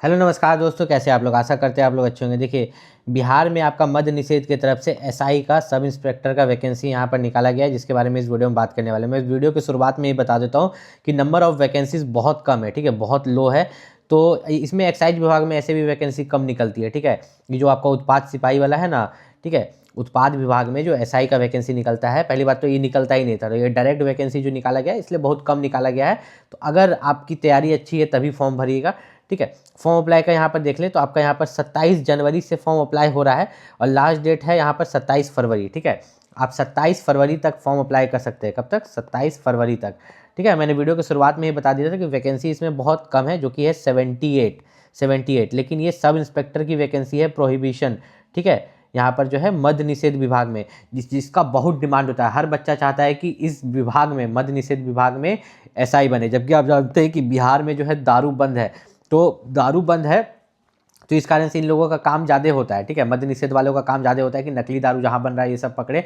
Hello नमस्कार दोस्तों, कैसे आप लोग। आशा करते हैं आप लोग अच्छे होंगे। देखिए, बिहार में आपका मद्य निषेध की तरफ से एसआई का सब इंस्पेक्टर का वैकेंसी यहाँ पर निकाला गया है, जिसके बारे में इस वीडियो में बात करने वाले हैं। मैं इस वीडियो की शुरुआत में ये बता देता हूँ कि नंबर ऑफ वैकेंसीज बहुत कम है, ठीक है, बहुत लो है। तो इसमें एक्साइज विभाग में ऐसे भी वैकेंसी कम निकलती है, ठीक है। ये जो आपका उत्पाद सिपाही वाला है ना, ठीक है, उत्पाद विभाग में जो एसआई का वैकेंसी निकलता है, पहली बात तो ये निकलता ही नहीं था, तो ये डायरेक्ट वैकेंसी जो निकाला गया है इसलिए बहुत कम निकाला गया है। तो अगर आपकी तैयारी अच्छी है तभी फॉर्म भरिएगा, ठीक है। फॉर्म अप्लाई का यहाँ पर देख लें तो आपका यहाँ पर 27 जनवरी से फॉर्म अप्लाई हो रहा है और लास्ट डेट है यहाँ पर 27 फरवरी, ठीक है। आप 27 फरवरी तक फॉर्म अप्लाई कर सकते हैं। कब तक? 27 फरवरी तक, ठीक है। मैंने वीडियो की शुरुआत में ये बता दिया था कि वैकेंसी इसमें बहुत कम है, जो कि है 78, लेकिन ये सब इंस्पेक्टर की वैकेंसी है प्रोहिबिशन, ठीक है। यहाँ पर जो है मद्य निषेध विभाग में जिसका बहुत डिमांड होता है। हर बच्चा चाहता है कि इस विभाग में, मद्य निषेध विभाग में एसआई बने, जबकि आप जानते हैं कि बिहार में जो है दारू बंद है। तो दारू बंद है तो इस कारण से इन लोगों का काम ज़्यादा होता है, ठीक है। मद्य निषेध वालों का काम ज़्यादा होता है कि नकली दारू जहाँ बन रहा है ये सब पकड़े।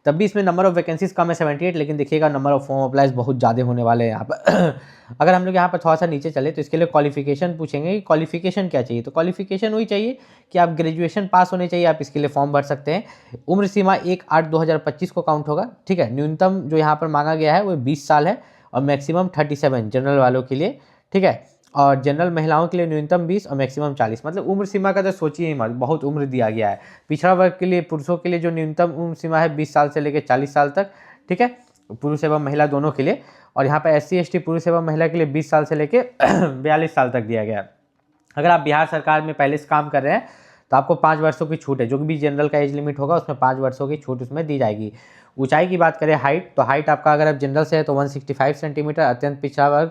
तब भी इसमें नंबर ऑफ वैकेंसीज कम है 78, लेकिन देखिएगा नंबर ऑफ फॉर्म अप्लाइज बहुत ज़्यादा होने वाले हैं यहाँ पर। अगर हम लोग यहाँ पर थोड़ा सा नीचे चले तो इसके लिए क्वालिफिकेशन पूछेंगे कि क्वालिफिकेशन क्या चाहिए। तो क्वालिफिकेशन वही चाहिए कि आप ग्रेजुएशन पास होने चाहिए, आप इसके लिए फॉर्म भर सकते हैं। उम्र सीमा 1/8/2025 को काउंट होगा, ठीक है। न्यूनतम जो यहाँ पर मांगा गया है वो 20 साल है और मैक्सिमम 37 जनरल वालों के लिए, ठीक है। और जनरल महिलाओं के लिए न्यूनतम 20 और मैक्सिमम 40। मतलब उम्र सीमा का तो सोचिए ही मत, बहुत उम्र दिया गया है। पिछड़ा वर्ग के लिए, पुरुषों के लिए जो न्यूनतम उम्र सीमा है 20 साल से लेकर 40 साल तक, ठीक है, पुरुष एवं महिला दोनों के लिए। और यहाँ पर SC ST पुरुष एवं महिला के लिए 20 साल से लेकर 42 साल तक दिया गया है। अगर आप बिहार सरकार में पहले से काम कर रहे हैं तो आपको 5 वर्षों की छूट है। जो भी जनरल का एज लिमिट होगा उसमें 5 वर्षों की छूट उसमें दी जाएगी। ऊंचाई की बात करें, हाइट, तो हाइट आपका अगर आप जनरल से है तो 165 सेंटीमीटर, अत्यंत पिछड़ा वर्ग,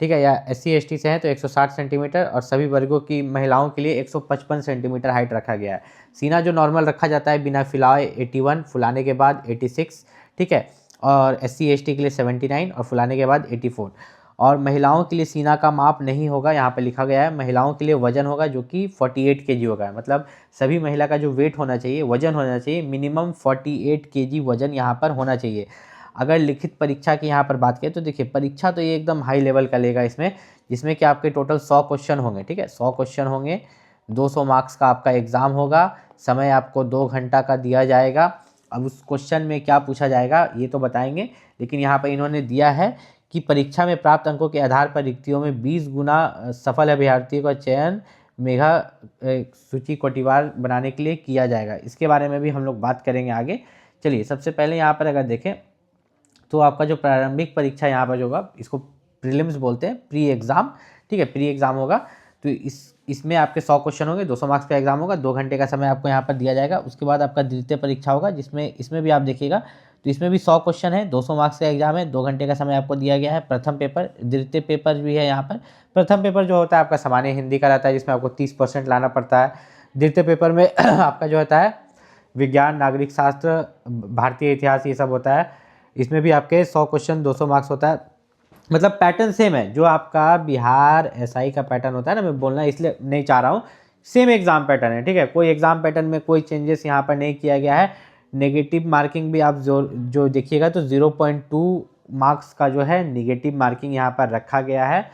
ठीक है, या SC ST से हैं तो 160 सेंटीमीटर और सभी वर्गों की महिलाओं के लिए 155 सेंटीमीटर हाइट रखा गया है। सीना जो नॉर्मल रखा जाता है बिना फुलाए 81, फुलाने के बाद 86, ठीक है। और SC ST के लिए 79 और फुलाने के बाद 84। और महिलाओं के लिए सीना का माप नहीं होगा, यहाँ पे लिखा गया है। महिलाओं के लिए वजन होगा जो कि 48 kg होगा। मतलब सभी महिला का जो वेट होना चाहिए, वजन होना चाहिए, मिनिमम 48 kg वजन यहाँ पर होना चाहिए। अगर लिखित परीक्षा की यहाँ पर बात करें तो देखिए, परीक्षा तो ये एकदम हाई लेवल का लेगा इसमें, जिसमें कि आपके टोटल 100 क्वेश्चन होंगे, ठीक है। 100 क्वेश्चन होंगे, 200 मार्क्स का आपका एग्ज़ाम होगा। समय आपको 2 घंटा का दिया जाएगा। अब उस क्वेश्चन में क्या पूछा जाएगा ये तो बताएंगे, लेकिन यहाँ पर इन्होंने दिया है कि परीक्षा में प्राप्त अंकों के आधार पर रिक्तियों में 20 गुना सफल अभ्यर्थियों का चयन मेघा सूची कोटिवार बनाने के लिए किया जाएगा। इसके बारे में भी हम लोग बात करेंगे आगे। चलिए, सबसे पहले यहाँ पर अगर देखें तो आपका जो प्रारंभिक परीक्षा यहाँ पर जो होगा, इसको प्रीलिम्स बोलते हैं, प्री एग्ज़ाम, ठीक है, प्री एग्ज़ाम होगा। तो इसमें आपके 100 क्वेश्चन होंगे, 200 मार्क्स का एग्जाम होगा, 2 घंटे का समय आपको यहाँ पर दिया जाएगा। उसके बाद आपका द्वितीय परीक्षा होगा, जिसमें इसमें भी आप देखिएगा तो इसमें भी 100 क्वेश्चन है, 200 मार्क्स का एग्जाम है, 2 घंटे का समय आपको दिया गया है। प्रथम पेपर, द्वितीय पेपर भी है यहाँ पर। प्रथम पेपर जो होता है आपका सामान्य हिंदी का रहता है, जिसमें आपको 30% लाना पड़ता है। द्वितीय पेपर में आपका जो होता है विज्ञान, नागरिक शास्त्र, भारतीय इतिहास, ये सब होता है। इसमें भी आपके 100 क्वेश्चन, 200 मार्क्स होता है। मतलब पैटर्न सेम है, जो आपका बिहार एसआई का पैटर्न होता है ना, मैं बोलना इसलिए नहीं चाह रहा हूँ, सेम एग्जाम पैटर्न है, ठीक है। कोई एग्जाम पैटर्न में कोई चेंजेस यहाँ पर नहीं किया गया है। नेगेटिव मार्किंग भी आप जो देखिएगा तो 0.2 मार्क्स का जो है नेगेटिव मार्किंग यहाँ पर रखा गया है।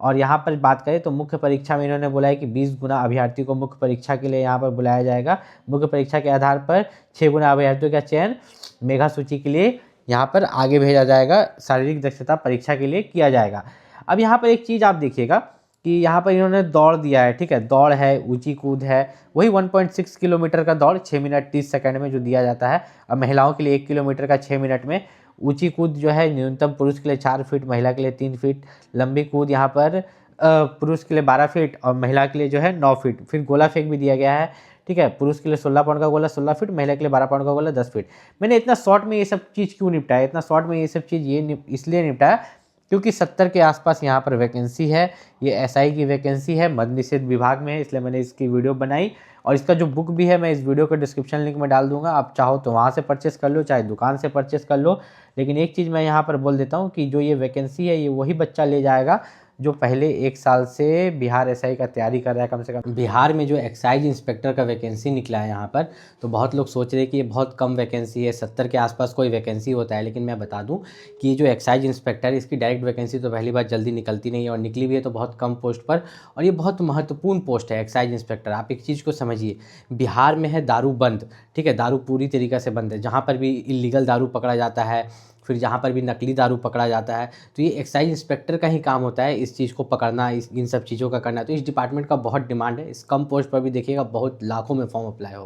और यहाँ पर बात करें तो मुख्य परीक्षा में इन्होंने बोला है कि 20 गुना अभ्यर्थियों को मुख्य परीक्षा के लिए यहाँ पर बुलाया जाएगा। मुख्य परीक्षा के आधार पर 6 गुना अभ्यर्थियों का चयन मेघा सूची के लिए यहाँ पर आगे भेजा जाएगा, शारीरिक दक्षता परीक्षा के लिए किया जाएगा। अब यहाँ पर एक चीज़ आप देखिएगा कि यहाँ पर इन्होंने दौड़ दिया है, ठीक है, दौड़ है, ऊंची कूद है, वही 1.6 किलोमीटर का दौड़ 6 मिनट 30 सेकंड में जो दिया जाता है। और महिलाओं के लिए 1 किलोमीटर का 6 मिनट में। ऊंची कूद जो है न्यूनतम पुरुष के लिए 4 फीट, महिला के लिए 3 फीट। लंबी कूद यहाँ पर पुरुष के लिए 12 फीट और महिला के लिए जो है 9 फीट। फिर गोला फेंक भी दिया गया है, ठीक है, पुरुष के लिए 16 पाउंड का गोला 16 फीट, महिला के लिए 12 पाउंड का गोला 10 फीट। मैंने इतना शॉर्ट में ये सब चीज़ क्यों निपटाया, इतना शॉर्ट में ये सब चीज़ ये इसलिए निपटाया क्योंकि 70 के आसपास यहाँ पर वैकेंसी है। ये एसआई की वैकेंसी है, मद्य निषेध विभाग में है, इसलिए मैंने इसकी वीडियो बनाई। और इसका जो बुक भी है मैं इस वीडियो के डिस्क्रिप्शन लिंक में डाल दूंगा, आप चाहो तो वहाँ से परचेस कर लो, चाहे दुकान से परचेस कर लो। लेकिन एक चीज़ मैं यहाँ पर बोल देता हूँ कि जो ये वैकेंसी है ये वही बच्चा ले जाएगा जो पहले 1 साल से बिहार एसआई का तैयारी कर रहा है, कम से कम बिहार में जो एक्साइज इंस्पेक्टर का वैकेंसी निकला है यहाँ पर, तो बहुत लोग सोच रहे हैं कि ये बहुत कम वैकेंसी है, 70 के आसपास कोई वैकेंसी होता है। लेकिन मैं बता दूं कि ये जो एक्साइज इंस्पेक्टर है, इसकी डायरेक्ट वैकेंसी तो पहली बार जल्दी निकलती नहीं है, और निकली भी है तो बहुत कम पोस्ट पर, और ये बहुत महत्वपूर्ण पोस्ट है एक्साइज इंस्पेक्टर। आप एक चीज़ को समझिए, बिहार में है दारू बंद, ठीक है, दारू पूरी तरीक़े से बंद है। जहाँ पर भी इल्लीगल दारू पकड़ा जाता है, फिर जहाँ पर भी नकली दारू पकड़ा जाता है, तो ये एक्साइज इंस्पेक्टर का ही काम होता है इस चीज़ को पकड़ना, इन सब चीज़ों का करना। तो इस डिपार्टमेंट का बहुत डिमांड है। इस कम पोस्ट पर भी देखिएगा बहुत लाखों में फॉर्म अप्लाई होगा।